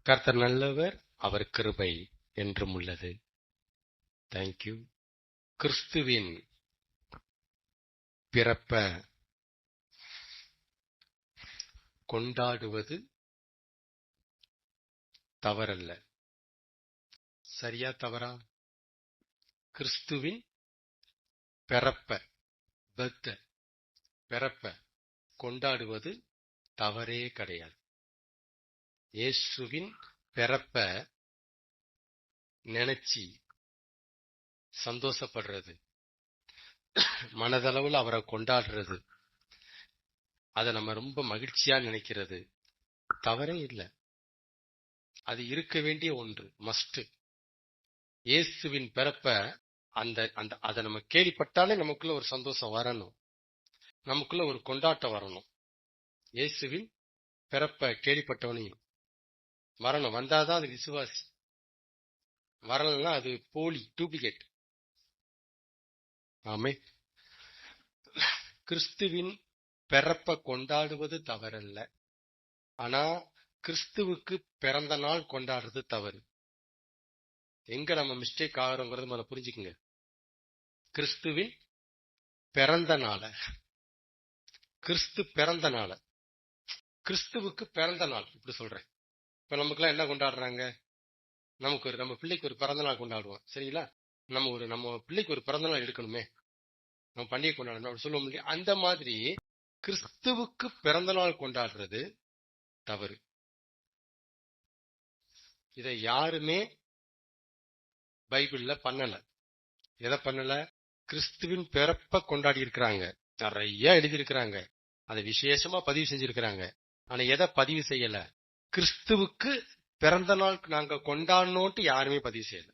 கர்த்தர் நல்லவர், அவர் கிருபை என்றும் உள்ளது. தேங்க்யூ. கிறிஸ்துவின் பிறப்ப கொண்டாடுவது தவறல்ல. சரியா தவறா? கிறிஸ்துவின் பிறப்ப கொண்டாடுவது தவறே கிடையாது. இயேசுவின் பிறப்ப நினைச்சு சந்தோஷப்படுறது, மனதளவில் அவரை கொண்டாடுறது, அதை நம்ம ரொம்ப மகிழ்ச்சியா நினைக்கிறது தவறே இல்லை. அது இருக்க வேண்டிய ஒன்று, மஸ்ட். இயேசுவின் பிறப்ப அதை நம்ம கேள்விப்பட்டாலே நமக்குள்ள ஒரு சந்தோஷம் வரணும், நமக்குள்ள ஒரு கொண்டாட்டம் வரணும். இயேசுவின் பிறப்ப கேள்விப்பட்டவனையும் வரணும். வந்தாதான் அது விசுவாசி, வரலன்னா அது போலி, டூப்ளிகேட். ஆமே. கிறிஸ்துவின் பிறப்ப கொண்டாடுவது தவறல்ல, ஆனா கிறிஸ்துவுக்கு பிறந்த நாள் கொண்டாடுறது தவறு. எங்க நம்ம மிஸ்டேக் ஆகிறோங்கிறது முதல்ல புரிஞ்சுக்குங்க. கிறிஸ்துவின் பிறந்த நாள, கிறிஸ்துவுக்கு பிறந்த நாள் இப்படி சொல்றேன். இப்ப நமக்குலாம் என்ன கொண்டாடுறாங்க? நம்ம பிள்ளைக்கு ஒரு பிறந்த நாள் கொண்டாடுவோம், சரிங்களா? நம்ம பிள்ளைக்கு ஒரு பிறந்த நாள் எடுக்கணுமே, நம்ம பண்டிகை கொண்டாடணும் அப்படி சொல்லுவோம் இல்லையா? அந்த மாதிரி கிறிஸ்துவுக்கு பிறந்த நாள் கொண்டாடுறது தவறு. இதை யாருமே பைபிள்ல பண்ணல. எதை பண்ணல? கிறிஸ்துவின் பிறப்ப கொண்டாடி இருக்கிறாங்க, நிறைய எழுதியிருக்கிறாங்க, அதை விசேஷமா பதிவு செஞ்சிருக்கிறாங்க. ஆனா எதை பதிவு செய்யல? கிறிஸ்துவுக்கு பிறந்த நாள் நாங்க கொண்டாடணும்ட்டு யாருமே பதிவு செய்யல.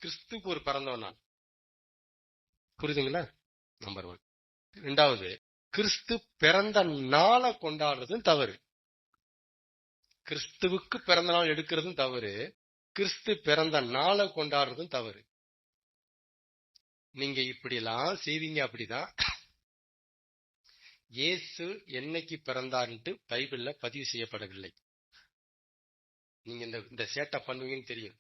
கிறிஸ்துவுக்கு ஒரு பிறந்த நாள், புரியுதுங்களா? நம்பர் 1. 2வது, கிறிஸ்து பிறந்த நாளை கொண்டாடுறதும் தவறு. கிறிஸ்துவுக்கு பிறந்த நாள் எடுக்கிறதும் தவறு, கிறிஸ்து பிறந்த நாளை கொண்டாடுறதும் தவறு. நீங்க இப்படி எல்லாம் செய்வீங்க. அப்படிதான் இயேசு என்னைக்கு பிறந்தார்ன்ட்டு பைபிள்ல பதிவு செய்யப்படவில்லை. நீங்க இந்த சேட்டை பண்ணுவீங்கன்னு தெரியும்.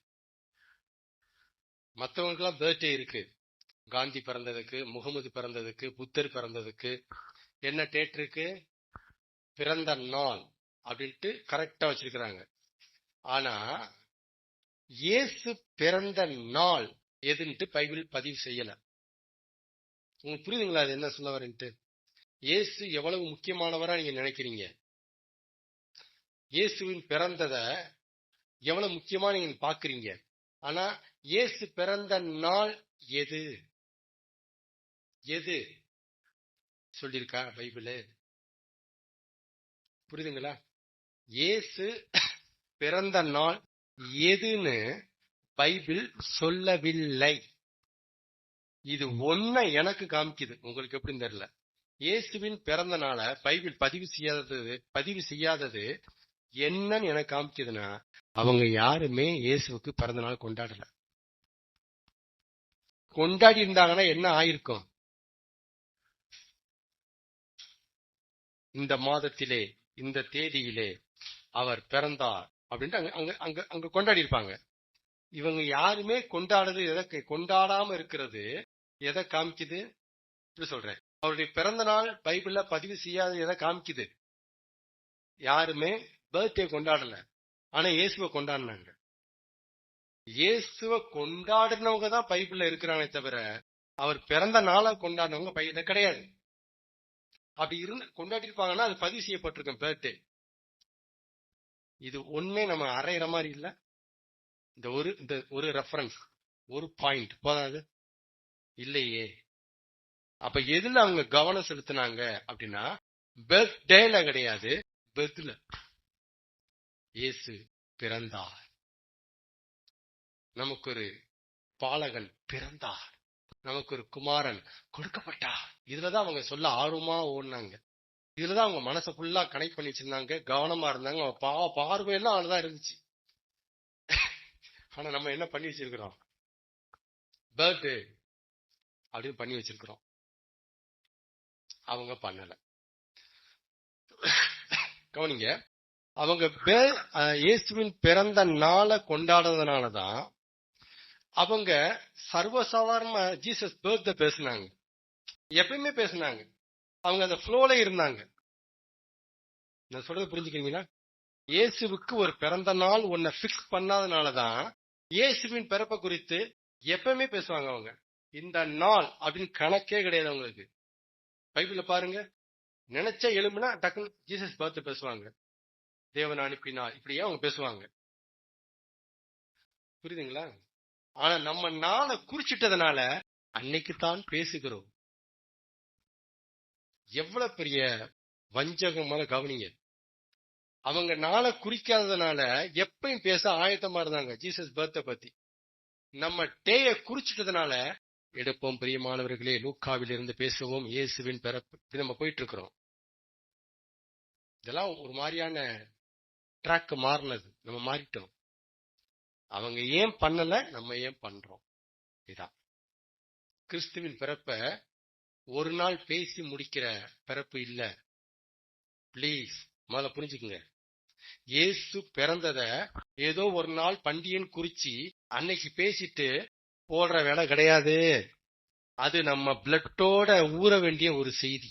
மற்றவங்களுக்கெல்லாம் பர்த்டே இருக்கு. காந்தி பிறந்ததுக்கு, முகமது பிறந்ததுக்கு, புத்தர் பிறந்ததுக்கு என்ன டேட் இருக்கு? பிறந்த நாள் அப்படின்ட்டு கரெக்டா வச்சிருக்கிறாங்க. ஆனா இயேசு பிறந்த நாள் எதுன்ட்டு பைபிள் பதிவு செய்யல. உங்களுக்கு புரியுதுங்களா அது என்ன சொல்ல வரேன்ட்டு? இயேசு எவ்வளவு முக்கியமானவரா நீங்க நினைக்கிறீங்க? இயேசுவின் பிறந்தத எவ்வளவு முக்கியமா நீங்க பாக்குறீங்க. ஆனா இயேசு பிறந்த நாள் எது சொல்லிருக்கா பைபிள்? புரியுதுங்களா? இயேசு பிறந்த நாள் எதுன்னு பைபிள் சொல்லவில்லை. இது ஒன்ன எனக்கு காமிக்குது, உங்களுக்கு எப்படின்னு தெரியல. இயேசுவின் பிறந்த நாளை பைபிள் பதிவு செய்யாதது என்னன்னு எனக்கு காமிக்குதுன்னா, அவங்க யாருமே இயேசுவுக்கு பிறந்த நாள் கொண்டாடல. கொண்டாடி இருந்தாங்கன்னா என்ன ஆயிருக்கும்? இந்த மாதத்திலே இந்த தேதியிலே அவர் பிறந்தார் அப்படின்ட்டு அங்க கொண்டாடி இருப்பாங்க. இவங்க யாருமே கொண்டாடாம இருக்கிறது எதை காமிக்குது? இப்படி சொல்றேன், அவருடைய பிறந்த நாள் பைபிள்ல பதிவு செய்யாத எதை காமிக்குது? யாருமே பர்த்டே கொண்டாடல, ஆனா இயேசுவை கொண்டாடினாங்க. இயேசுவை கொண்டாடினவங்க தான் பைபிள்ல இருக்கிறானே தவிர அவர் பிறந்த நாளை கொண்டாடினவங்க பைபிள்ல கிடையாது. அப்படி இருந்து கொண்டாடி இருப்பாங்கன்னா அது பதிவு செய்யப்பட்டிருக்கும் பர்த்டே. இது ஒண்ணே நம்ம அரைகிற மாதிரி இல்ல. இந்த ஒரு ரெஃபரன்ஸ், ஒரு பாயிண்ட் போதாது இல்லையே. அப்ப எதுல அவங்க கவனம் செலுத்தினாங்க அப்படின்னா, பர்த்டேல கிடையாது, பர்த்ல. இயேசு பிறந்தார், நமக்கு ஒரு பாலகன் பிறந்தார், நமக்கு ஒரு குமாரன் கொடுக்கப்பட்டார். இதுலதான் அவங்க சொல்ல ஆர்வமா ஓடினாங்க. இதுலதான் அவங்க மனசை ஃபுல்லா கனெக்ட் பண்ணி வச்சிருந்தாங்க, கவனமா இருந்தாங்க. பார்வையெல்லாம் அதுதான் இருந்துச்சு. ஆனா நம்ம என்ன பண்ணி வச்சிருக்கிறோம்? பர்த்டே அப்படின்னு பண்ணி வச்சிருக்கிறோம். அவங்க பண்ணல. கவனிங்க, அவங்க இயேசுவின் பிறந்த நாளை கொண்டாடுறதுனாலதான் அவங்க சர்வசாதாரண ஜீசஸ் பர்த்டே பேசினாங்க, எப்பயுமே பேசினாங்க. அவங்க அந்த ஃப்ளோல இருந்தாங்க. நான் சொல்றது புரிஞ்சுக்கிறீங்களா? இயேசுவுக்கு ஒரு பிறந்த நாள் ஒன்ன பிக்ஸ் பண்ணாதனாலதான் இயேசுவின் பிறப்பை குறித்து எப்பவுமே பேசுவாங்க. அவங்க இந்த நாள் அப்படின்னு கணக்கே கிடையாது அவங்களுக்கு. பைபிள்ல பாருங்க, நினைச்ச எலும்புனா டக்குன்னு ஜீசஸ் பர்த்டே பேசுவாங்க, தேவன் அனுப்பினார், இப்படியே அவங்க பேசுவாங்க. புரியுதுங்களா? ஆனா நம்ம நாளை குறிச்சிட்டதுனால அன்னைக்குத்தான் பேசுகிறோம். எவ்வளவு பெரிய வஞ்சகமான கவனிங்க. அவங்க நாளை குறிக்காததுனால எப்பயும் பேச ஆயத்தமா இருந்தாங்க ஜீசஸ் பர்த்டே பத்தி. நம்ம டேய குறிச்சிட்டதுனால எடுப்போம். பிரியமானவர்களே, லூக்காவில் இருந்து பேசுவோம், இயேசுவின் பிறப்பு நம்ம போயிட்டு இருக்கிறோம். இதெல்லாம் ஒரு மாதிரியான ட்ராக் மாறினது, நம்ம மாறிட்டோம். அவங்க ஏன் பண்ணல, நம்ம ஏன் பண்றோம்? இதான் கிறிஸ்துவின் பிறப்ப ஒரு நாள் பேசி முடிக்கிற பிறப்பு இல்ல. பிளீஸ் முதல்ல புரிஞ்சுக்குங்க. இயேசு பிறந்தத ஏதோ ஒரு நாள் பண்டிகைன்னு குறிச்சு அன்னைக்கு பேசிட்டு போடுற வேலை கிடையாது. அது நம்ம பிளட்டோட ஊற வேண்டிய ஒரு செய்தி,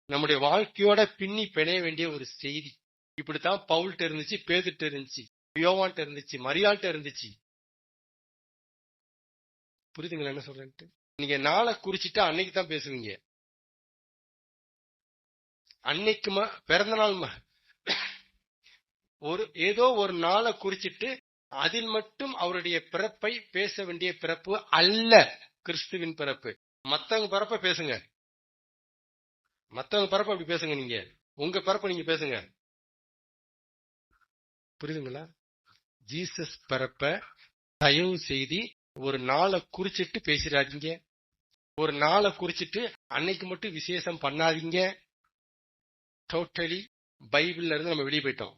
நம்முடைய வாழ்க்கையோட பின்னி பிணைய வேண்டிய ஒரு செய்தி. இப்படித்தான் பவுல்ட்ட இருந்துச்சு, பேதுட்ட இருந்துச்சு, யோவான்ட்ட இருந்துச்சு, மரியாள்ட்ட இருந்துச்சு. புரியுதுங்களா என்ன சொல்றேன்ட்டு? நீங்க நாளை குறிச்சிட்டா அன்னைக்கு தான் பேசுவீங்க. அன்னைக்கு பிறந்த நாள் ஏதோ ஒரு நாளை குறிச்சிட்டு அதில் மட்டும் அவருடைய பிறப்பை பேச வேண்டிய பிறப்பு அல்ல கிறிஸ்துவின் பிறப்பு. மத்தவங்க பிறப்ப பேசுங்க, மத்தவங்க பிறப்ப அப்படி பேசுங்க. நீங்க உங்க பிறப்ப நீங்க பேசுங்க. புரியுதுங்களா? ஜீசஸ் பிறப்ப தயவு செய்து ஒரு நாளை குறிச்சிட்டு பேசிடாதீங்க. ஒரு நாளை குறிச்சிட்டு அன்னைக்கு மட்டும் விசேஷம் பண்ணாதீங்க. டோட்டலி பைபிள்ல இருந்து நம்ம வெளியே போயிட்டோம்.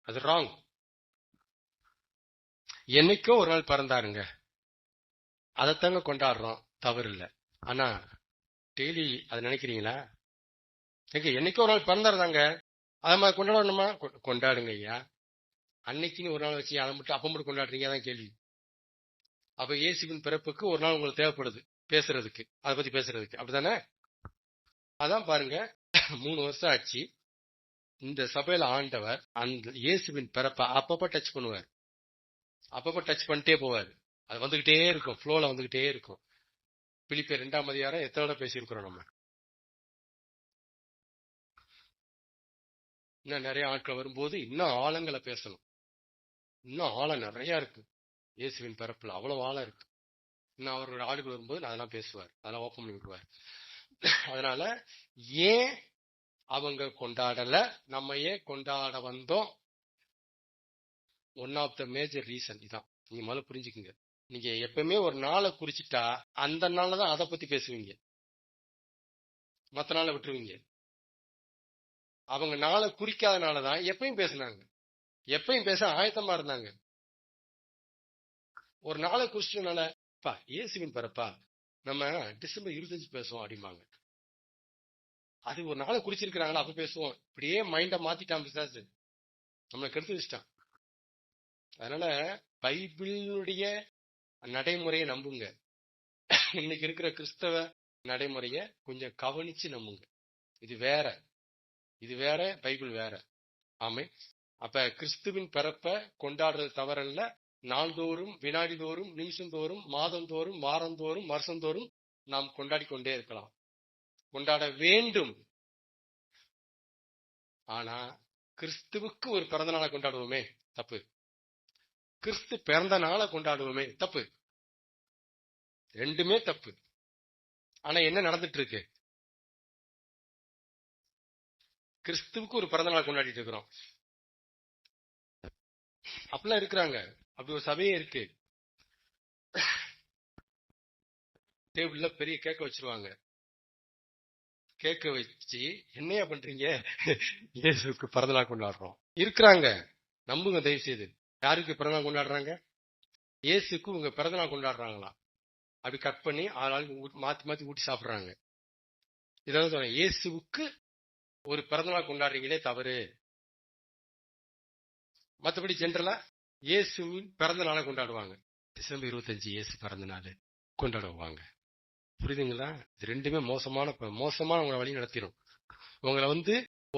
அது ராங். என்னைக்கோ ஒரு நாள் பிறந்தாருங்க, அதைத்தாங்க கொண்டாடுறோம், தவறு இல்லை. ஆனா டெய்லி அதை நினைக்கிறீங்களா? என்னைக்கோ ஒரு நாள் பிறந்தாருதாங்க, அதை மாதிரி கொண்டாடணுமா? கொண்டாடுங்க ஐயா. அன்னைக்குன்னு ஒரு நாள் வச்சு அதை மட்டும் அப்ப மட்டும் கொண்டாடுறீங்க, அதான் கேள்வி. அப்ப இயேசுவின் பிறப்புக்கு ஒரு நாள் உங்களுக்கு தேவைப்படுது பேசுறதுக்கு, அதை பத்தி பேசுறதுக்கு, அப்படித்தானே? அதான் பாருங்க, 3 வருஷம் ஆச்சு இந்த சபையில ஆண்டவர் அந்த இயேசுவின் பிறப்ப அப்பப்ப டச் பண்ணுவார், அப்பப்ப டச் பண்ணிட்டே போவார். அது வந்துகிட்டே இருக்கும், ஃப்ளோல வந்துகிட்டே இருக்கும். பிலிப்பியர் 2ஆம் அதிகாரம் எத்தனை பேசியிருக்கிறோம் நம்ம. இன்னும் நிறைய ஆட்கள் வரும்போது இன்னும் ஆழங்களை பேசணும். இன்னும் ஆழம் நிறைய இருக்கு இயேசுவின் பிறப்புல, அவ்வளவு ஆழம் இருக்கு. இன்னும் அவரோட ஆளுகள் வரும்போது அதெல்லாம் பேசுவார், அதெல்லாம் ஓப்பன் பண்ணி விடுவார். அதனால ஏன் அவங்க கொண்டாடல, நம்ம ஏன் கொண்டாட வந்தோம்? One of the major reason இதான். நீங்க முதல்ல புரிஞ்சுக்குங்க. நீங்க எப்பவுமே ஒரு நாளை குறிச்சிட்டா அந்த நாள்ல தான் அதை பத்தி பேசுவீங்க, மத்த நாளை விட்டுருவீங்க. அவங்க நாளை குறிக்காதனாலதான் எப்பயும் பேசினாங்க, எப்பயும் பேச ஆயத்தமா இருந்தாங்க. ஒரு நாளை குறிச்சதுனால இயேசுவின் பிறப்பா நம்ம டிசம்பர் 25 பேசுவோம் அப்படிம்பாங்க. அது ஒரு நாளை குறிச்சிருக்கிறாங்களா, அப்ப பேசுவோம். இப்படியே மைண்ட மாத்திட்டான் பிசாசு, நம்மளை கெடுத்து வச்சுட்டான். அதனால பைபிளுடைய நடைமுறையை நம்புங்க. இன்னைக்கு இருக்கிற கிறிஸ்தவ நடைமுறைய கொஞ்சம் கவனிச்சு நம்புங்க. இது வேற, இது வேற, பைபிள் வேற. ஆமே. அப்ப கிறிஸ்துவின் பிறப்ப கொண்டாடுறது தவறல்ல. நாள்தோறும், வினாடி தோறும், நிமிஷம் தோறும், மாதம் தோறும், வாரந்தோறும், வருஷந்தோறும் நாம் கொண்டாடி கொண்டே இருக்கலாம், கொண்டாட வேண்டும். ஆனா கிறிஸ்துவுக்கு ஒரு பிறந்த நாளை கொண்டாடுவோமே தப்பு, கிறிஸ்து பிறந்த நாளை கொண்டாடுவோமே தப்பு. ரெண்டுமே தப்பு. ஆனா என்ன நடந்துட்டு இருக்கு? கிறிஸ்துவுக்கு ஒரு பிறந்த நாள் கொண்டாடிட்டு இருக்கிறோம். அப்படிலாம் இருக்கிறாங்க, அப்படி ஒரு சபையே இருக்கு. டேபிள்ல பெரிய கேக்க வச்சிருவாங்க, கேக்க வச்சு என்னையா பண்றீங்க, இயேசுக்கு பிறந்தநாள் கொண்டாடுறோம். இருக்கிறாங்க, நம்புங்க தயவு செய்து. யாருக்கு பிறந்தநாள் கொண்டாடுறாங்க? இயேசுக்கு உங்க பிறந்தநாள் கொண்டாடுறாங்களா? அப்படி கட் பண்ணி ஆளாளுக்கு மாத்தி மாத்தி ஊட்டி சாப்பிடுறாங்க. இதான் சொல்றேன், இயேசுவுக்கு ஒரு பிறந்தநாள் கொண்டாடுறீங்களே தவறு. மற்றபடி ஜென்ரலா இயேசுவின் பிறந்த நாளை கொண்டாடுவாங்க. டிசம்பர் 25 இயேசு பிறந்த நாள் கொண்டாடுவாங்க. புரியுதுங்களா? இது ரெண்டுமே மோசமான உங்களை வழி நடத்திடும். உங்களை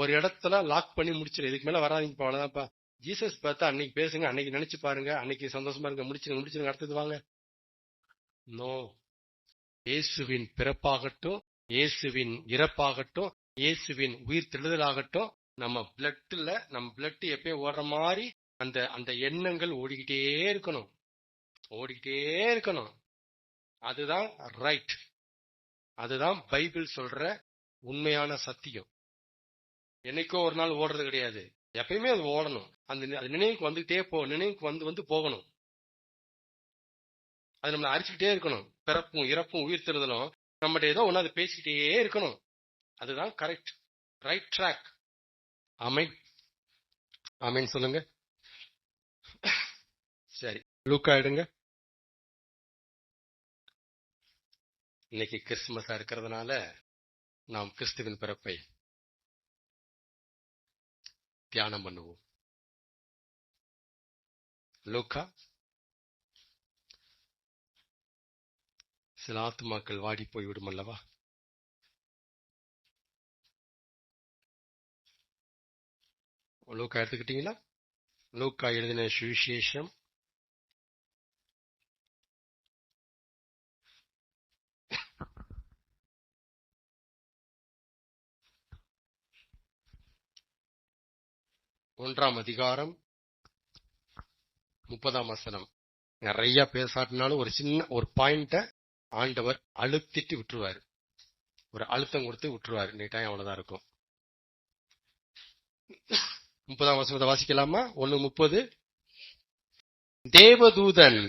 ஒரு இடத்துல லாக் பண்ணி முடிச்சிடும். இதுக்கு மேல வராதிங்கப்பா, அவ்வளவுதான்ப்பா. ஜீசஸ் பார்த்தா அன்னைக்கு பேசுங்க, அன்னைக்கு நினைச்சு பாருங்க, அன்னைக்கு சந்தோஷமா இருங்க, முடிச்சிருங்க அடுத்தது வாங்க. நோ. இயேசுவின் பிறப்பாகட்டும், இயேசுவின் இறப்பாகட்டும், இயேசுவின் உயிர் தெழுதலாகட்டும், நம்ம பிளட் எப்பயும் ஓடுற மாதிரி அந்த எண்ணங்கள் ஓடிக்கிட்டே இருக்கணும். அதுதான் ரைட். அதுதான் பைபிள் சொல்ற உண்மையான சத்தியம். என்னைக்கோ ஒரு நாள் ஓடுறது கிடையாது, எப்பயுமே அது ஓடணும். அது நினைவுக்கு வந்துகிட்டே நினைவுக்கு வந்து போகணும். அது நம்மளை அரிச்சுக்கிட்டே இருக்கணும். பிறப்பும் இறப்பும் உயிர் தெழுதலும் நம்மகிட்ட ஏதோ ஒண்ணு அது பேசிக்கிட்டே இருக்கணும். அதுதான் கரெக்ட், ரைட் ட்ராக். ஆமென் சொல்லுங்க. சரி, லூக்கா எடுங்க. இன்னைக்கு கிறிஸ்துமஸா இருக்கிறதுனால நாம் கிறிஸ்துவின் பிறப்பை தியானம் பண்ணுவோம். லூக்கா. சில ஆத்துமாக்கள் வாடி போய் விடும் அல்லவா? லூக்கா எடுத்துக்கிட்டீங்களா? லூக்கா எழுதின சுவிசேஷம் 1 அதிகாரம் 30 நிறைய பேசாட்டினாலும் ஒரு சின்ன ஒரு பாயிண்ட ஆண்டவர் அழுத்திட்டு விட்டுருவாரு. ஒரு அழுத்தம் கொடுத்து விட்டுருவாரு. நீட்டாயம் அவ்வளவுதான் இருக்கும். 30 வாசிக்கலாமா? 1:30. தேவதூதன்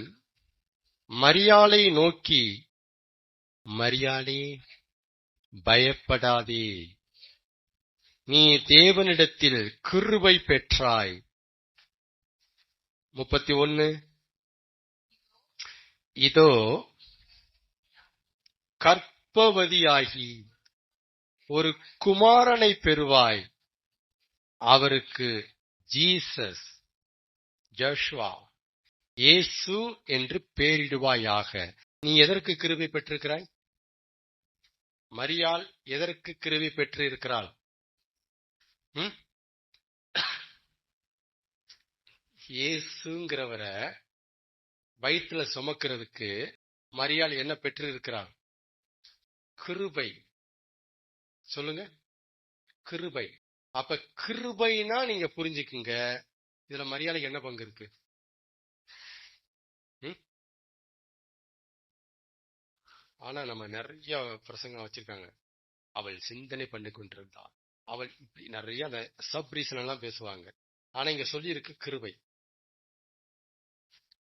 மரியாளை நோக்கி, மரியாளே பயப்படாதே, நீ தேவனிடத்தில் கிருபை பெற்றாய். 31. இதோ கர்ப்பவதியாகி ஒரு குமாரனை பெறுவாய், அவருக்கு ஜீசஸ், ஜோஷுவா, இயேசு என்று பெயரிடுவாயாக. நீ எதற்கு கிருபை பெற்றிருக்கிறாய்? மரியாள் எதற்கு கிருபை பெற்று இருக்கிறாள்? இயேசுங்கிறவரை வயிற்றுல சுமக்கிறதுக்கு மரியாள் என்ன பெற்று இருக்கிறாள்? கிருபை. சொல்லுங்க, கிருபை. அப்ப கிருபைனா நீங்க புரிஞ்சுக்குங்க, இதுல மரியாதைக்கு என்ன பங்கு இருக்கு? ஆனா நம்ம நிறைய பிரசங்கம் வச்சிருக்காங்க. அவள் சிந்தனை பண்ணி கொண்டிருந்தாள், அவள் இப்படி நிறைய சப் ரீசன் எல்லாம் பேசுவாங்க. ஆனா இங்க சொல்லி இருக்கு கிருபை.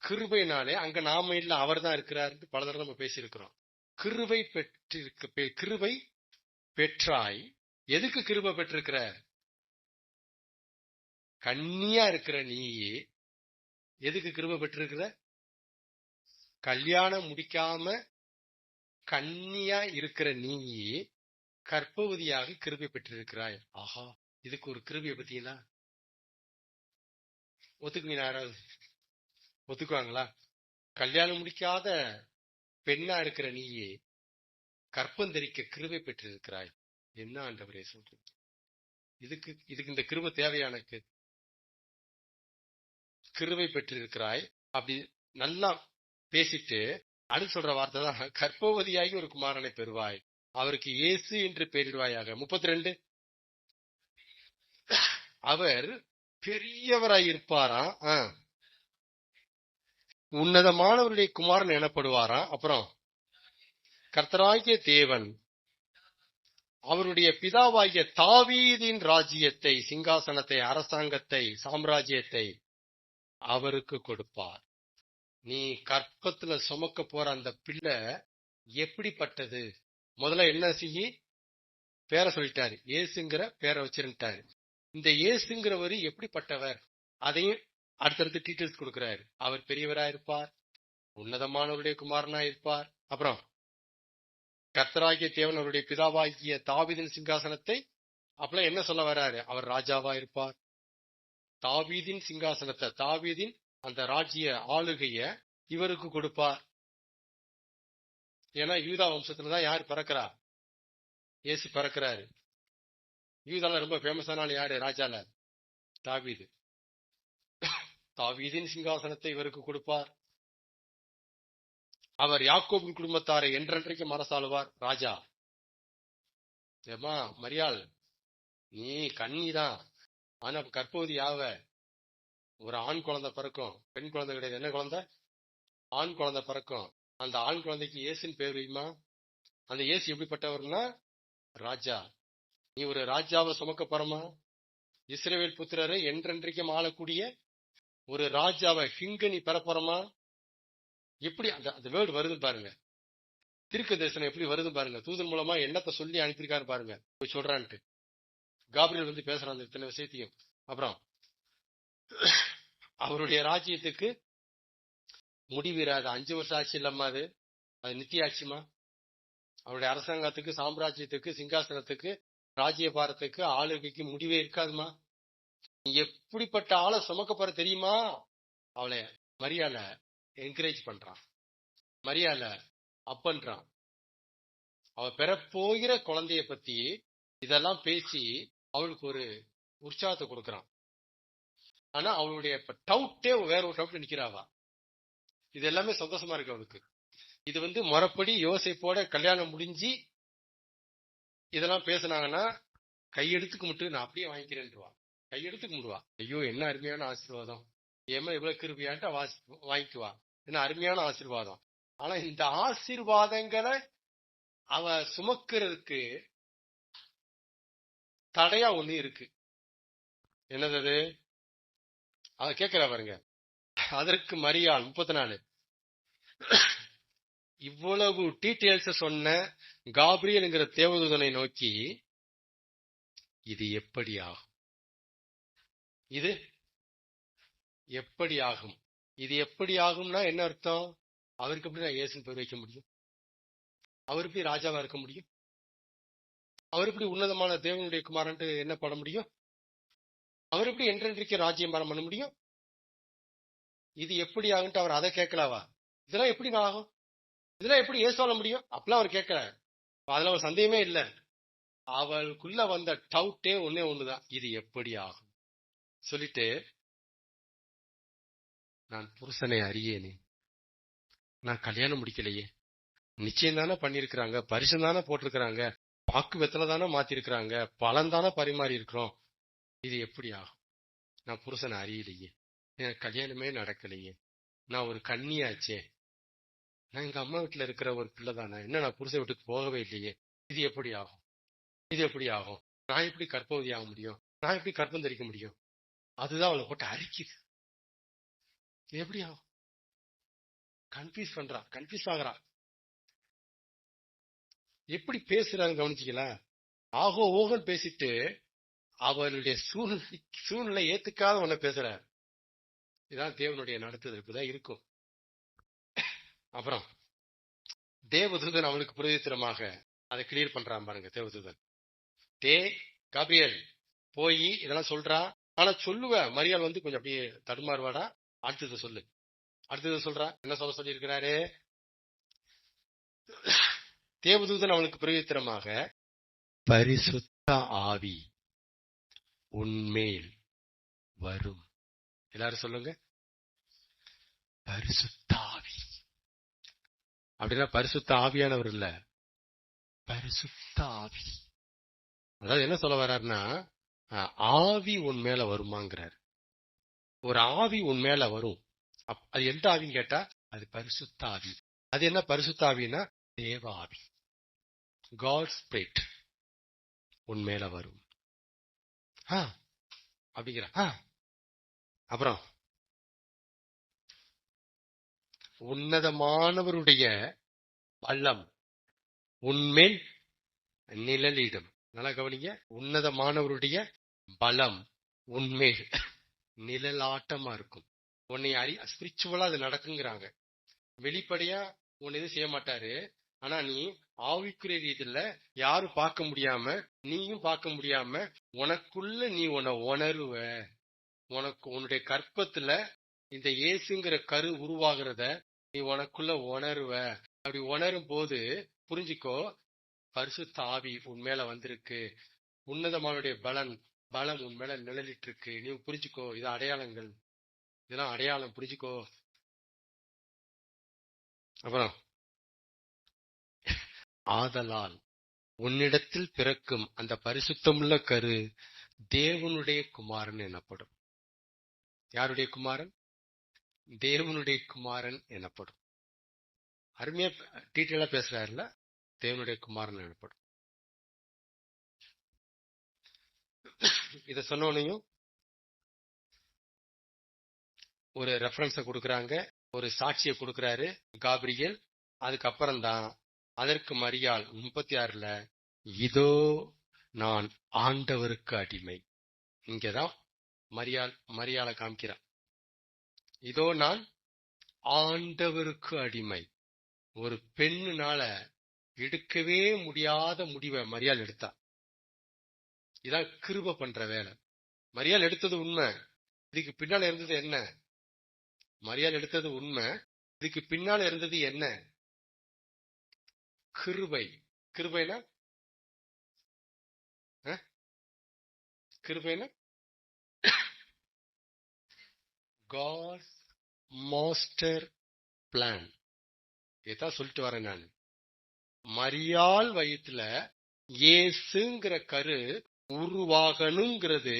கிருபைனாலே அங்க நாம இல்ல, அவர் தான் இருக்கிறாரு. பல தடவை நம்ம பேசியிருக்கிறோம். கிருபை கிருபை பெற்றாய். எதுக்கு கிருபை பெற்றிருக்கிற? கன்னியா இருக்கிற நீயே எதுக்கு கிருபை பெற்றிருக்கிற? கல்யாணம் முடிக்காம கன்னியா இருக்கிற நீயே கர்ப்பவதியாக கிருபை பெற்றிருக்கிறாய். ஆஹா, இதுக்கு ஒரு கிருபையை பத்தீங்களா? ஒத்துக்குவீங்க? யாராவது ஒத்துக்குவாங்களா? கல்யாணம் முடிக்காத பெண்ணா இருக்கிற நீயே கற்பம் தரிக்க கிருபை பெற்றிருக்கிறாய். என்ன ஆண்டவரே சொல்றீங்க? இதுக்கு இந்த கிருபை தேவையானக்கு? கிருபை பெற்றிருக்கிறாய் அப்படி நல்லா பேசிட்டு அடுத்து சொல்ற வார்த்தை தான், கர்ப்பவதியாகி ஒரு குமாரனை பெறுவாய், அவருக்கு இயேசு என்று பெயரிடுவாயாக. 32. அவர் பெரியவராய் இருப்பாராம், உன்னதமானவருடைய குமாரன் எனப்படுவாராம். அப்புறம் கர்த்தராகிய தேவன் அவருடைய பிதாவாகிய தாவீதின் ராஜ்யத்தை, சிங்காசனத்தை, அரசாங்கத்தை, சாம்ராஜ்யத்தை அவருக்கு கொடுப்பார். நீ கற்பத்துல சுமக்க போற அந்த பிள்ளை எப்படிப்பட்டது? முதல்ல என்ன செய்ய? பேரை சொல்லிட்டாரு, இயேசுங்கிற பேரை வச்சிருந்தாரு. இந்த இயேசுங்கிறவரு எப்படிப்பட்டவர்? அதையும் அடுத்தடுத்து டீட்டெயில்ஸ் கொடுக்கிறாரு. அவர் பெரியவரா இருப்பார், உன்னதமானவருடைய குமாரனா இருப்பார். அப்புறம் கர்த்தராகிய தேவன் அவருடைய பிதாவாகிய தாவீதின் சிங்காசனத்தை, அப்பெல்லாம் என்ன சொல்ல வர்றாரு? அவர் ராஜாவா இருப்பார். தாவீதின் சிங்காசனத்தை, தாவீதின் அந்த ராஜ்ய ஆளுகைய இவருக்கு கொடுப்பார். ஏன்னா யூதா வம்சத்துலதான் யார் பிறக்கிறா? இயேசு பிறக்கிறாரு. யூதால ரொம்ப ஃபேமஸான ஆள் யாரு? ராஜால தாவீது. தாவீதின் சிங்காசனத்தை இவருக்கு கொடுப்பார். அவர் யாக்கோபின் குடும்பத்தாரை என்றென்றைக்கு அரசாளுவார். ராஜா, ஏமா மரியாள், நீ கன்னிதான், ஆனா கர்ப்பவதி ஆவ, ஒரு ஆண் குழந்தை பிறக்கும். பெண் குழந்தை கிடையாது. என்ன குழந்தை? ஆண் குழந்தை பிறக்கும். அந்த ஆண் குழந்தைக்கு இயேசுன்னு பேர் வைமா. அந்த இயேசு எப்படிப்பட்டவர்னா ராஜா. நீ ஒரு ராஜாவை சுமக்க போறமா. இஸ்ரவேல் புத்திரரை என்றென்றைக்கும் ஆளக்கூடிய ஒரு ராஜாவை கிங்க நீ பெற போறமா. எப்படி அந்த வேர்டு வருது பாருங்க. தீர்க்க தரிசனம் எப்படி வருது பாருங்க. தூதன் மூலமா எண்ணத்தை சொல்லி அனுப்பியிருக்காரு பாருங்க. போய் சொல்றான்ட்டு காபிரியல் வந்து பேசுறான் அந்த இத்தனை விஷயத்தையும். அப்புறம் அவருடைய ராஜ்யத்துக்கு முடிவிராது. 5 வருஷம் ஆட்சி இல்லம்மா, அது நித்திய ஆட்சிமா. அவருடைய அரசாங்கத்துக்கு, சாம்ராஜ்யத்துக்கு, சிங்காசனத்துக்கு, ராஜ்ய பாரத்துக்கு, ஆளுகைக்கு முடிவே இருக்காதுமா. நீ எப்படிப்பட்ட ஆளை சுமக்க போற தெரியுமா? அவளை மரியால என்கரேஜ் பண்றான், மரியால அப்பன்றான். அவ பெறப்போகிற குழந்தைய பத்தி இதெல்லாம் பேசி அவளுக்கு ஒரு உற்சாகத்தை கொடுக்கறான். ஆனா அவளுடைய டவுட்டே வேற ஒரு டவுட் நிக்கிறாவா. இது எல்லாமே சந்தோஷமா இருக்கு அவளுக்கு. இது வந்து முறைப்படி யோசிப்போட கல்யாணம் முடிஞ்சு இதெல்லாம் பேசினாங்கன்னா கையெடுத்து கும்பிட்டு நான் அப்படியே வாங்கிக்கிறேன்டுவா. கையெடுத்து கும்பிடுவா. ஐயோ என்ன அருமையான ஆசீர்வாதம், ஏமா இவ்வளவு கிருபியான்ட்டு வாங்கிக்குவா. என்ன அருமையான ஆசீர்வாதம். ஆனா இந்த ஆசீர்வாதங்களை அவ சுமக்கிறதுக்கு தடையா ஒண்ணு இருக்கு. என்னது? அவ கேட்கிறா பாருங்க. அதற்கு மரியாள் 34 இவ்வளவு டீட்டெயில்ஸ் சொன்ன காபிரியல்ங்கிற தேவதூதனை நோக்கி, இது எப்படி ஆகும்? இது எப்படி ஆகும்? இது எப்படி ஆகும்னா என்ன அர்த்தம்? அவருக்கு எப்படி நான் இயேசுன்னு பேர் வைக்க முடியும்? அவர் எப்படி ராஜாவா இருக்க முடியும்? அவர் எப்படி உன்னதமான தேவனுடைய குமாரன்ட்டு என்ன பண்ண முடியும்? அவர் எப்படி என்றென்றைக்கு ராஜ்யம் பண்ண முடியும்? இது எப்படி ஆகுன்ட்டு அவர் அதை கேட்கலாவா? இதெல்லாம் எப்படி ஆகும்? இதெல்லாம் எப்படி ஏசுவால முடியும்? அப்பெல்லாம் அவர் கேட்கல. அதுல ஒரு சந்தேகமே இல்ல. அவளுக்குள்ள வந்த டவுட்டே ஒண்ணுதான், இது எப்படி ஆகும் சொல்லிட்டு, நான் புருஷனை அறியேனே, நான் கல்யாணம் முடிக்கலையே, நிச்சயம் தானே பண்ணிருக்கிறாங்க, பரிசம் தானே போட்டிருக்கிறாங்க, பாக்கு வெத்தலை தானே மாத்திருக்கிறாங்க, பழம் தானே பரிமாறி இருக்கிறோம், இது எப்படி ஆகும்? நான் புருஷனை அறியலையே, எனக்கு கல்யாணமே நடக்கலையே, நான் ஒரு கன்னியாச்சே, நான் எங்க அம்மா வீட்டுல இருக்கிற ஒரு பிள்ளை தானே, என்ன நான் புருஷ வீட்டுக்கு போகவே இல்லையே, இது எப்படி ஆகும்? இது எப்படி ஆகும்? நான் எப்படி கர்ப்பவதி ஆக முடியும்? நான் எப்படி கர்ப்பம் தரிக்க முடியும்? அதுதான் அவளை போட்டு அரிக்குது. இது எப்படி ஆகும்? கன்ஃபியூஸ் பண்றா, கன்ஃபியூஸ் ஆகுறா. எப்படி கவனிச்சிக்கலாம். ஆகோ ஓகன் பேசிட்டு அவளுடைய சூழ்நிலை ஏத்துக்காத ஒன்ன பேசுற. இதான் தேவனுடைய நடத்துதல். இப்படிதான் இருக்கும். அப்புறம் தேவதூதன் அவனுக்கு பிரதித்திரமாக அதை கிளியர் பண்றான் பாருங்க. தேவதூதன், காபிரியல் போய் இதெல்லாம் சொல்றா. ஆனா சொல்லுவ மரியாள் வந்து கொஞ்சம் அப்படியே தடுமாறுவாடா. அடுத்தது சொல்லு. அடுத்தது சொல்றா. என்ன சொல்லி இருக்கிறாரு? தேவதூதன் அவனுக்கு பிரதித்திரமாக, பரிசுத்த ஆவி உன்மேல் வரும். எல்லாரும் சொல்லுங்க, பரிசுத்த ஆவி. அப்படின்னா பரிசுத்த ஆவியானவர் இல்ல, பரிசுத்த ஆவி. அதாவது என்ன சொல்ல வர்றாருன்னா, ஆவி உன் மேல வருமாங்கிறார். ஒரு ஆவி உன் மேல வரும். அது எந்த ஆவின்னு கேட்டா அது பரிசுத்த ஆவி. அது என்ன பரிசுத்த ஆவின்னா? தேவ ஆவி, காட் ஸ்பிரிட் உன் மேல வரும் அப்படிங்கிற. அப்புறம் உன்னதமானவருடைய பள்ளம் உன்மேல் நிழலிடும். நல்லா கவனிங்க. உன்னதமானவருடைய பலம் உன்மேல் நிழலாட்டமா இருக்கும். உன்னை ஸ்பிரிச்சுவலா அது நடக்குங்கிறாங்க. வெளிப்படையா உன்னை எதுவும் செய்ய மாட்டாரு. ஆனா நீ ஆவிக்குரிய ரீதியில யாரும் பார்க்க முடியாம, நீயும் பார்க்க முடியாம, உனக்குள்ள நீ உன்னை உணருவ. உனக்கு உன்னுடைய கற்பத்துல இந்த இயேசுங்கிற கரு உருவாகிறத நீ உனக்குள்ள உணர்வ. அப்படி உணரும் போது புரிஞ்சுக்கோ, பரிசுத்த ஆவி உன் மேல வந்திருக்கு, உன்னதமானுடைய பலம் உன் மேல நிழலிட்டு இருக்கு. நீ புரிஞ்சுக்கோ, இது அடையாளங்கள், இதெல்லாம் அடையாளம், புரிஞ்சுக்கோ. அப்புறம் ஆதலால் உன்னிடத்தில் பிறக்கும் அந்த பரிசுத்தமுள்ள கரு தேவனுடைய குமாரன் எனப்படும். யாருடைய குமாரன்? தேவனுடைய குமாரன் எனப்படும். அருமையா டீட்டெயிலா பேசுறாருல, தேவனுடைய குமாரன் எனப்படும். இத சொன்னோனையும் ஒரு ரெஃபரன்ஸ கொடுக்கறாங்க, ஒரு சாட்சியை கொடுக்கறாரு காபிரியல். அதுக்கப்புறம் தான் அதற்கு மரியாள் 36ல இதோ நான் ஆண்டவருக்கு அடிமை. இங்கதான் மரியாளை காமிக்கிறான். இதோ நான் ஆண்டவருக்கு அடிமை. ஒரு பெண்ணுனால எடுக்கவே முடியாத முடிவை மரியாள் எடுத்தா. இதான் கிருபை பண்ற வேலை. மரியாள் எடுத்தது உண்மை, இதுக்கு பின்னால இருந்தது என்ன? மரியாள் எடுத்தது உண்மை, இதுக்கு பின்னால இருந்தது என்ன? கிருபை. கிருபைனா கிருபைனா God's master plan. இதான் சொல்லிட்டு வரேன் நான். மரியாள் வயிற்றுல இயேசுங்கிற கரு உருவாகணுங்கிறது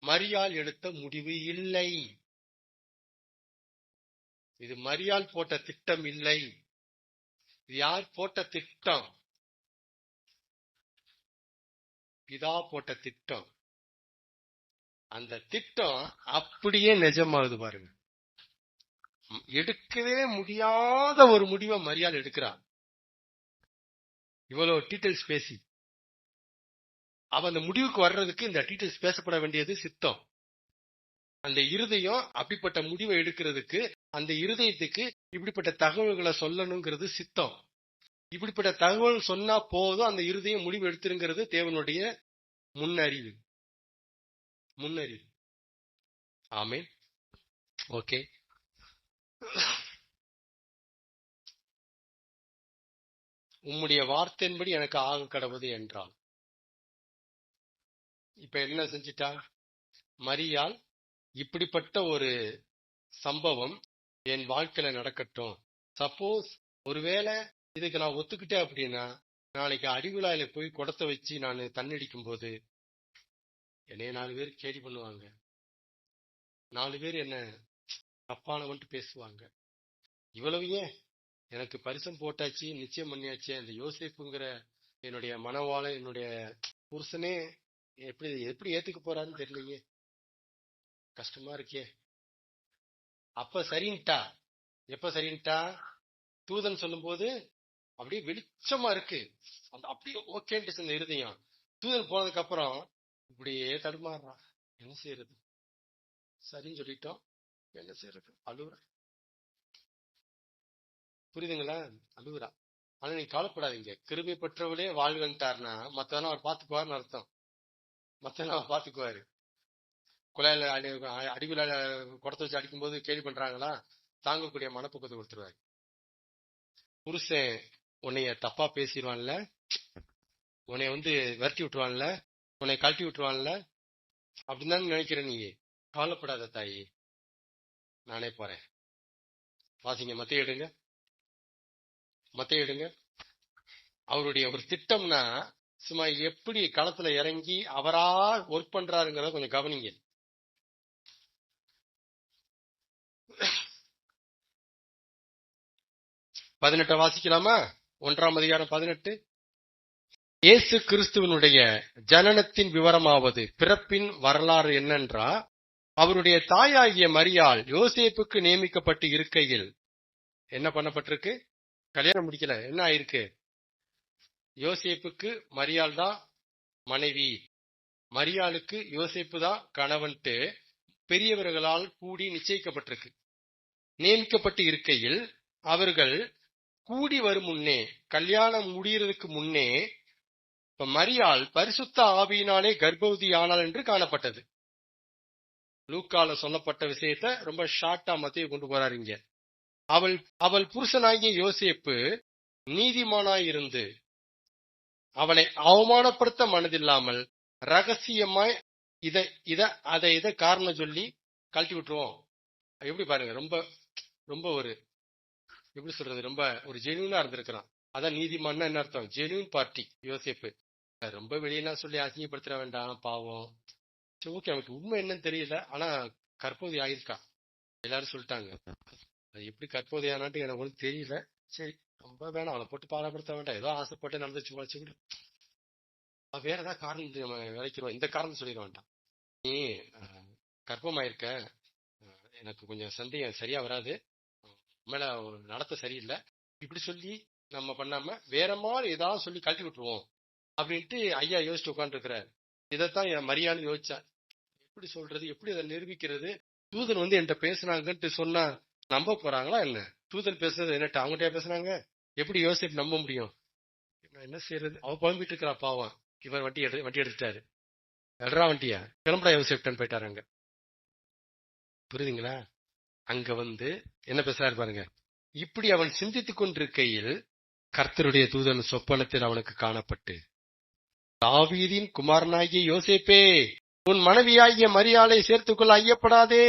மரியாள் எடுத்த முடிவு இல்லை. இது மரியாள் போட்ட திட்டம் இல்லை. இது யார் போட்ட திட்டம்? பிதா போட்ட திட்டம். அந்த திட்டம் அப்படியே நிஜமாகுது பாருங்க. எடுக்கவே முடியாத ஒரு முடிவை மரியாள் எடுக்கிறான். இவ்வளவு டீட்டெயில்ஸ் பேசி அவ அந்த முடிவுக்கு வர்றதுக்கு இந்த டீட்டெயில்ஸ் பேசப்பட வேண்டியது சித்தம். அந்த இருதயம் அப்படிப்பட்ட முடிவை எடுக்கிறதுக்கு, அந்த இருதயத்துக்கு இப்படிப்பட்ட தகவல்களை சொல்லணுங்கிறது சித்தம். இப்படிப்பட்ட தகவல் சொன்னா போதும் அந்த இருதயம் முடிவு எடுத்துருங்கிறது தேவனுடைய முன்னறிவு. ஆமென். ஓகே. உம்முடைய வார்த்தையின்படி எனக்கு ஆக கடவுது என்றால், இப்ப என்ன செஞ்சிட்டா மரியாள்? இப்படிப்பட்ட ஒரு சம்பவம் என் வாழ்க்கையில நடக்கட்டும். சப்போஸ் ஒருவேளை இதுக்கு நான் ஒத்துக்கிட்டேன் அப்படின்னா, நாளைக்கு அடிவிழாயில போய் குடத்தை வச்சு நான் தண்ணடிக்கும் போது என்னைய 4 பேர் கேலி பண்ணுவாங்க, 4 பேர் என்ன தப்பானவன்ட்டு பேசுவாங்க. இவ்வளவு ஏன், எனக்கு பரிசம் போட்டாச்சு, நிச்சயம் பண்ணியாச்சு. அந்த யோசேப்புங்கிற என்னுடைய மனவாள, என்னுடைய புருஷனே எப்படி ஏத்துக்க போறாருன்னு தெரியலையே, கஷ்டமா இருக்கே. அப்ப சரின்ட்டா. எப்ப சரின்ட்டா? தூதன் சொல்லும் போது அப்படியே வெளிச்சமா இருக்கு, அப்படியே ஓகேன்ட்டு இந்த இருதயம். தூதன் போனதுக்கு அப்புறம் இப்படியே தடுமாறுறான். என்ன செய்யறது? சரின்னு சொல்லிட்டோம், என்ன செய்யறது? அழுகுறா. புரியுதுங்களா? அழுகுறா. ஆனா நீங்க கவலைப்படாதீங்க, கிருபை பெற்றவளே வாழ்கன்ட்டாருன்னா மத்தவெல்லாம் அவர் பாத்துக்குவாருன்னு அர்த்தம். மத்தவெல்லாம் அவர் பாத்துக்குவாரு. குழாயில அடிவில குடத்தை வச்சு அடிக்கும் போது கேள்வி பண்றாங்களா, தாங்கக்கூடிய மனப்பக்குவத்தை கொடுத்துருவாரு. புருஷன் உன்னைய தப்பா பேசிடுவான்ல, உன்னைய விரட்டி விட்டுருவான்ல, உன்னை கழட்டி விட்டுருவான்ல, அப்படின்னு தான் நினைக்கிறேன். நீங்க கவலைப்படாத தாயி, நானே போறேன். வாசிங்க, மத்தேயு எடுங்க. அவருடைய ஒரு திட்டம்னா சும்மா எப்படி களத்துல இறங்கி அவரா ஒர்க் பண்றாருங்கிறத கொஞ்சம் கவனிங்க. வாசிக்கலாமா? 1ஆம் அதிகாரம் 18. இயேசு கிறிஸ்துவனுடைய ஜனனத்தின் விவரமாவது, பிறப்பின் வரலாறு என்னென்றா, அவருடைய தாயாகிய மரியாள் யோசேப்புக்கு நியமிக்கப்பட்டு இருக்கையில் என்ன பண்ணப்பட்டிருக்கு? கல்யாணம் முடிக்கல. என்ன ஆயிருக்கு? யோசேப்புக்கு மரியாள் தான் மனைவி, மரியாளுக்கு யோசேப்பு தான் கணவன்ட்டு பெரியவர்களால் கூடி நிச்சயிக்கப்பட்டிருக்கு. நியமிக்கப்பட்டு இருக்கையில் அவர்கள் கூடி வரும் முன்னே, கல்யாணம் முடியறதுக்கு முன்னே, இப்ப மரியாள் பரிசுத்த ஆவியினாலே கர்ப்பவதி ஆனாள் என்று காணப்பட்டது. லூக்கால சொல்லப்பட்ட விஷயத்த ரொம்ப ஷார்ட்டா மத்திய கொண்டு போறாருங்க. அவள் புருஷனாகிய யோசேப்பு நீதிமானாயிருந்து அவளை அவமானப்படுத்த மனதில்லாமல் ரகசியமாய் இதை காரணம் சொல்லி கழட்டி விட்டுருவோம். எப்படி பாருங்க, ரொம்ப ரொம்ப ஒரு எப்படி சொல்றது, ரொம்ப ஒரு ஜெனியூனா இருந்திருக்கிறான். அதான் நீதிமான்னா என்ன அர்த்தம்? ஜெனியூன் பார்ட்டி யோசேப்பு. ரொம்ப வெளியெல்லாம் சொல்லி அசிங்கப்படுத்த வேண்டாம், பாவம். சரி, ஓகே, நமக்கு உண்மை என்னன்னு தெரியல, ஆனா கற்போதி ஆயிருக்கா, எல்லாரும் சொல்லிட்டாங்க. அது எப்படி கற்போதி ஆனாட்டு எனக்கு ஒன்றும் தெரியல. சரி, ரொம்ப வேணாம், அவளை போட்டு பாடப்படுத்த வேண்டாம், ஏதோ ஆசைப்பட்டு நடந்துச்சு வச்சு விடு, வேற ஏதாவது காரணம் நம்ம விளைக்கிறோம், இந்த காரணம் சொல்லிட வேண்டாம். நீ கர்ப்பமாயிருக்க, எனக்கு கொஞ்சம் சந்தேகம் சரியா வராது, மேல நடத்த சரியில்லை, இப்படி சொல்லி நம்ம பண்ணாம வேற மாதிரி ஏதாவது சொல்லி கழட்டி விட்டுருவோம் அப்படின்ட்டு ஐயா யோசிச்சு உட்காந்துருக்கிறார். இதைத்தான் என் மரியாதை யோசிச்சா, எப்படி சொல்றது, எப்படி அதை நிரூபிக்கிறது? தூதன் என்கிட்ட பேசுனாங்கன்ட்டு சொன்னா நம்ப போறாங்களா என்ன? தூதன் பேசுறது என்னட்டு அவங்ககிட்ட பேசுனாங்க, எப்படி யோசிப்பு நம்ப முடியும்? என்ன செய்யறது? அவ புலம்பிட்டு இருக்கிறா பாவம். இவர் வண்டி எடுத்துட்டாரு. எட்ரா வண்டியா, கிளம்புடா யோசிப்டன் போயிட்டாரு. புரியுதுங்களா? அங்க என்ன பேசுறாரு பாருங்க. இப்படி அவன் சிந்தித்துக் கொண்டிருக்கையில் கர்த்தருடைய தூதன் சொப்பனத்தில் அவனுக்கு காணப்பட்டு, தாவீதின் குமாரனாகிய யோசேப்பே, உன் மனைவியாகிய மரியாளை சேர்த்துக்கொள்ள ஐயப்படாதே,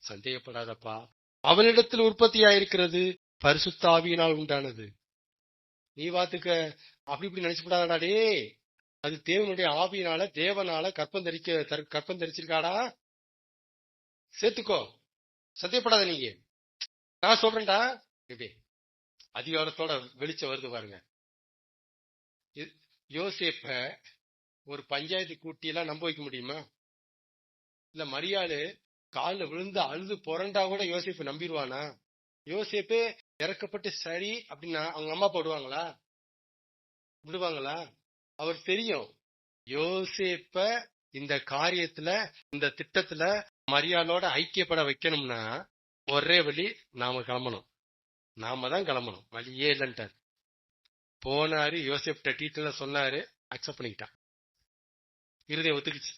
சந்தேகப்படாதப்பா, அவனிடத்தில் உற்பத்தியாயிருக்கிறது பரிசுத்த ஆவியினால் உண்டானது. நீ வாத்துக்க அப்படி இப்படி நினைச்சுப்படாதே, அது தேவனுடைய ஆவியினால தேவனால கற்பம் தரிச்சிருக்காடா, சேர்த்துக்கோ, சந்தேகப்படாத. நீங்க நான் சொல்றேன்டா. இப்படி அதிகாரத்தோட வெளிச்சம் வருது பாருங்க. யோசேப்ப ஒரு பஞ்சாயத்து கூட்டியெல்லாம் நம்ப வைக்க முடியுமா? இல்ல மரியாளு காலில் விழுந்து அழுது புரண்டா கூட யோசேப்பு நம்பிடுவானா? யோசேப்பே இறக்கப்பட்டு சரி அப்படின்னா அவங்க அம்மா போடுவாங்களா? விடுவாங்களா? அவர் தெரியும் யோசேப்ப இந்த காரியத்துல, இந்த திட்டத்துல மரியாளோட ஐக்கியப்பட வைக்கணும்னா ஒரே வழி, நாம கிளம்பணும், நாம தான் கிளம்பணும், வழியே இல்லைன்ட்டார். போனாரு, யோசேப்ட டீட்டெயிலா சொன்னாரு, அக்செப்ட் பண்ணிக்கிட்டான், இருதயம் ஒத்துக்குச்சு.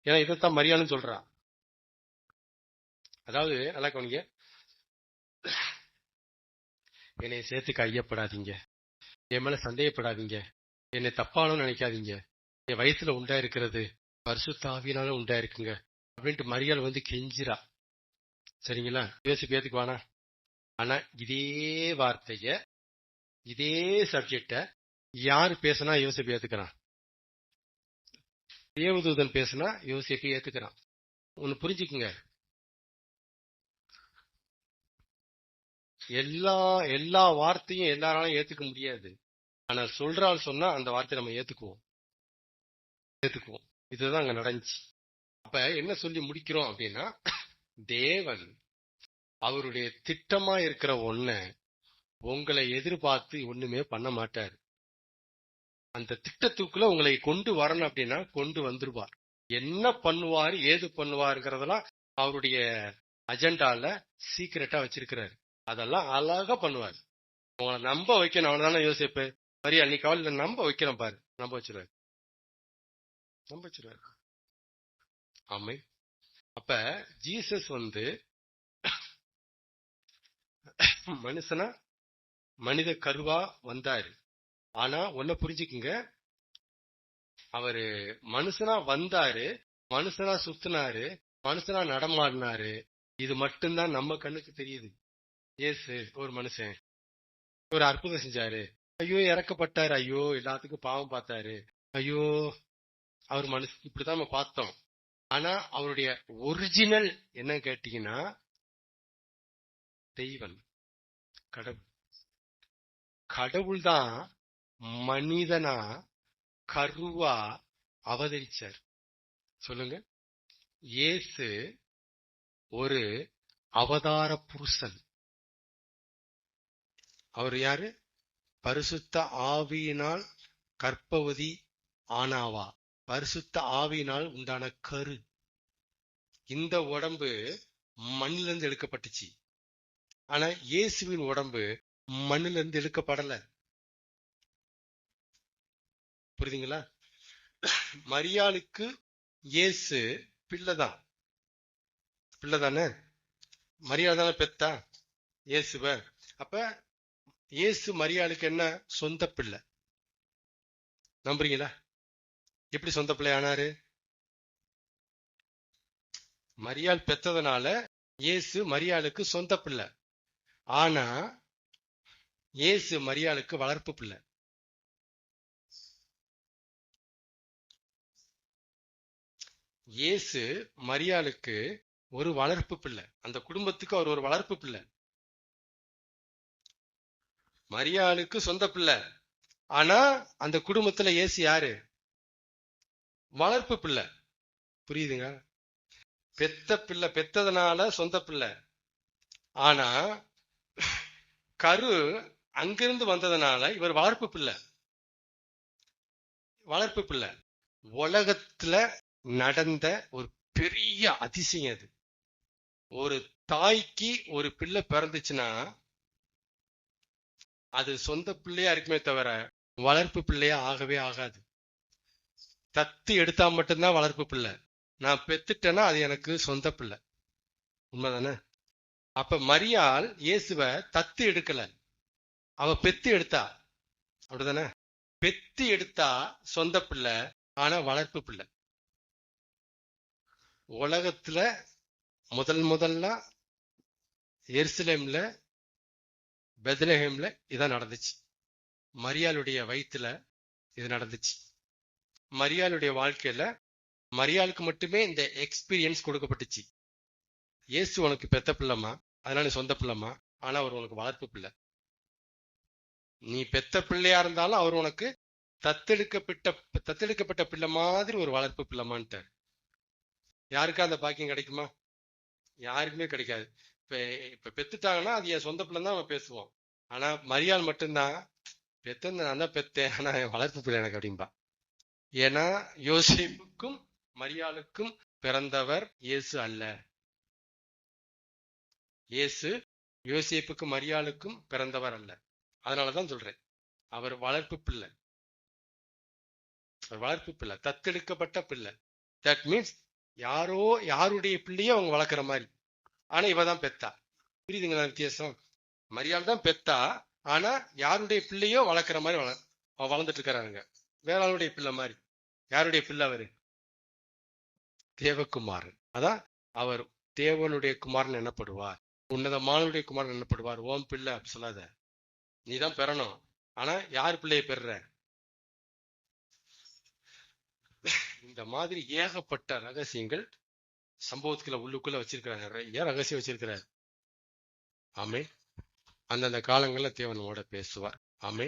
ஏன்னா இதைத்தான் மரியாதைன்னு சொல்றான். அதாவது நல்லா கவனிங்க, என்னை சேர்த்துக்க ஐயப்படாதீங்க, என் மேல சந்தேகப்படாதீங்க, என்னை தப்பாலும் நினைக்காதீங்க, என் வயசுல உண்டா இருக்கிறது பரிசுத்த ஆவியினாலும் உண்டா இருக்குங்க அப்படின்ட்டு மரியாதை கெஞ்சிரா. சரிங்களா? யோசிப்பு ஏத்துக்குவானா? ஆனா இதே வார்த்தைய, இதே சப்ஜெக்ட யாரு பேசினா யோசிப்பு ஏத்துக்கிறான்? தேவதூதன் பேசினா யோசிப்பு ஏத்துக்கிறான். ஒன்னு புரிஞ்சுக்குங்க, எல்லா வார்த்தையும் எல்லாராலும் ஏத்துக்க முடியாது. ஆனா சொல்றாள் சொன்னா அந்த வார்த்தையை நம்ம ஏத்துக்குவோம். இதுதான் அங்க நடந்துச்சு. அப்ப என்ன சொல்லி முடிக்கிறோம் அப்படின்னா, தேவன் அவருடைய திட்டமா இருக்கிற ஒன்ன உங்களை எதிர்பார்த்து ஒண்ணுமே பண்ண மாட்டார். அந்த திட்டத்துக்குள்ள உங்களை கொண்டு வரணும் அப்படின்னா கொண்டு வந்துருவார். என்ன பண்ணுவாரு, ஏது பண்ணுவாருங்கிறதெல்லாம் அவருடைய அஜெண்டால சீக்கிரட்டா வச்சிருக்கிறாரு. அதெல்லாம் அழகா பண்ணுவார். உங்களை நம்ப வைக்கணும், அவனதானே யோசிப்பு. மரியா நீ கவலையில நம்ப வைக்கிறேன் பாரு, நம்ப வச்சிருவாரு. ஆமை. அப்ப ஜீசஸ் மனுஷனா மனித கருவா வந்தாரு. ஆனா ஒன்ன புரிஞ்சுக்குங்க, அவரு மனுஷனா வந்தாரு, மனுஷனா சுத்தினாரு, மனுஷனா நடமாடினாரு. இது மட்டும்தான் நம்ம கண்ணுக்கு தெரியுது. ஏசு ஒரு மனுஷன், ஒரு அற்புதம் செஞ்சாரு, ஐயோ இறக்கப்பட்டாரு, ஐயோ எல்லாத்துக்கும் பாவம் பார்த்தாரு, ஐயோ அவர் மனுஷன், இப்படிதான் நம்ம பார்த்தோம். ஆனா அவருடைய ஒரிஜினல் என்ன கேட்டீங்கன்னா, தெய்வன், கடவுள் தான் மனிதனா கருவா அவதரிச்சார். சொல்லுங்க, இயேசு ஒரு அவதார புருஷன். அவர் யாரு? பரிசுத்த ஆவியினால் கர்ப்பவதி ஆனாவா, பரிசுத்த ஆவியினால் உண்டான கரு. இந்த உடம்பு மண்ணிலிருந்து எடுக்கப்பட்டுச்சு. ஆனா இயேசுவின் உடம்பு மண்ணிலிருந்து எடுக்கப்படல. புரியுதுங்களா? மரியாளுக்கு இயேசு பிள்ளைதான். பிள்ளைதானே? மரியாள் தானே பெத்தா இயேசுவ. அப்ப இயேசு மரியாளுக்கு என்ன? சொந்த பிள்ளை. நம்புறீங்களா? எப்படி சொந்த பிள்ளை ஆனாரு? மரியாள் பெத்ததுனால இயேசு மரியாளுக்கு சொந்த பிள்ளை. ஆனா இயேசு மரியாளுக்கு வளர்ப்பு பிள்ளை. இயேசு மரியாளுக்கு ஒரு வளர்ப்பு பிள்ளை. அந்த குடும்பத்துக்கு அவர் ஒரு வளர்ப்பு பிள்ளை. மரியாளுக்கு சொந்த பிள்ளை. ஆனா அந்த குடும்பத்துல இயேசு யாரு? வளர்ப்பு பிள்ளை. புரியுதுங்க? பெத்த பிள்ளை பெத்ததுனால சொந்த பிள்ளை. ஆனா கரு அங்கிருந்து வந்ததுனால இவர் வளர்ப்பு பிள்ளை. வளர்ப்பு பிள்ளை. உலகத்துல நடந்த ஒரு பெரிய அதிசயம் அது. ஒரு தாய்க்கு ஒரு பிள்ளை பிறந்துச்சுன்னா அது சொந்த பிள்ளையா இருக்குமே தவிர வளர்ப்பு பிள்ளையா ஆகவே ஆகாது. தத்து எடுத்தா மட்டும்தான் வளர்ப்பு பிள்ளை. நான் பெத்துட்டேன்னா அது எனக்கு சொந்த பிள்ளை. உண்மைதானே? அப்ப மரியாள் இயேசுவ தத்து எடுக்கல, அவ பெத்து எடுத்தா. அப்படிதானே? பெத்து எடுத்தா சொந்த பிள்ளை, ஆனா வளர்ப்பு பிள்ளை. உலகத்துல முதல்ல எருசலேம்ல பெத்லஹேம்ல இதான் நடந்துச்சு. மரியாளுடைய வயிற்றுல இது நடந்துச்சு. மரியாளுடைய வாழ்க்கையில மரியாளுக்கு மட்டுமே இந்த எக்ஸ்பீரியன்ஸ் கொடுக்கப்பட்டுச்சு. இயேசு உனக்கு பெத்த பிள்ளைமா, அதனால நீ சொந்த பிள்ளைமா, ஆனா அவர் உனக்கு வளர்ப்பு பிள்ளை. நீ பெத்த பிள்ளையா இருந்தாலும் அவர் உனக்கு தத்தெடுக்கப்பட்ட பிள்ளை மாதிரி ஒரு வளர்ப்பு பிள்ளைமான்ட்டார். யாருக்கா அந்த பாக்கியம் கிடைக்குமா? யாருக்குமே கிடைக்காது. இப்ப பெத்துட்டாங்கன்னா அது என் சொந்த பிள்ளை தான் அவன் பேசுவான். ஆனா மரியாள் மட்டும்தான் பெத்த நான் தான் பெத்தேன், ஆனா என் வளர்ப்பு பிள்ளை எனக்கு அப்படின்பா. ஏன்னா யோசேப்புக்கும் மரியாளுக்கும் பிறந்தவர் இயேசு அல்ல. இயேசு யோசேப்புக்கும் மரியாளுக்கும் பிறந்தவர் அல்ல. அதனாலதான் சொல்றேன், அவர் வளர்ப்பு பிள்ளை. வளர்ப்பு பிள்ளை, தத்தெடுக்கப்பட்ட பிள்ளை. தட் மீன்ஸ் யாருடைய பிள்ளையோ அவங்க வளர்க்குற மாதிரி. ஆனா இவ தான் பெத்தா. புரியுதுங்களா வித்தியாசம்? மரியாள் தான் பெத்தா, ஆனா யாருடைய பிள்ளையோ வளர்க்குற மாதிரி வளர்ந்துட்டு இருக்கிறாங்க. வேற ஆளுடைய பிள்ளை மாதிரி. யாருடைய பிள்ளை? அவரு தேவகுமாரன். அதான் அவர் தேவனுடைய குமாரன் என்னப்படுவார், உன்னதமானுடைய குமாரன் என்னப்படுவார். ஓம் பிள்ளை அப்படி சொல்லாத, நீதான் பெறணும். ஆனா யார் பிள்ளைய பெற? இந்த மாதிரி ஏகப்பட்ட ரகசியங்கள் சம்பவத்துக்குள்ள உள்ளுக்குள்ள வச்சிருக்கிறாங்க. நிறைய ரகசியம் வச்சிருக்கிறார். ஆமே. அந்தந்த காலங்கள்ல தேவனோட பேசுவார். ஆமே.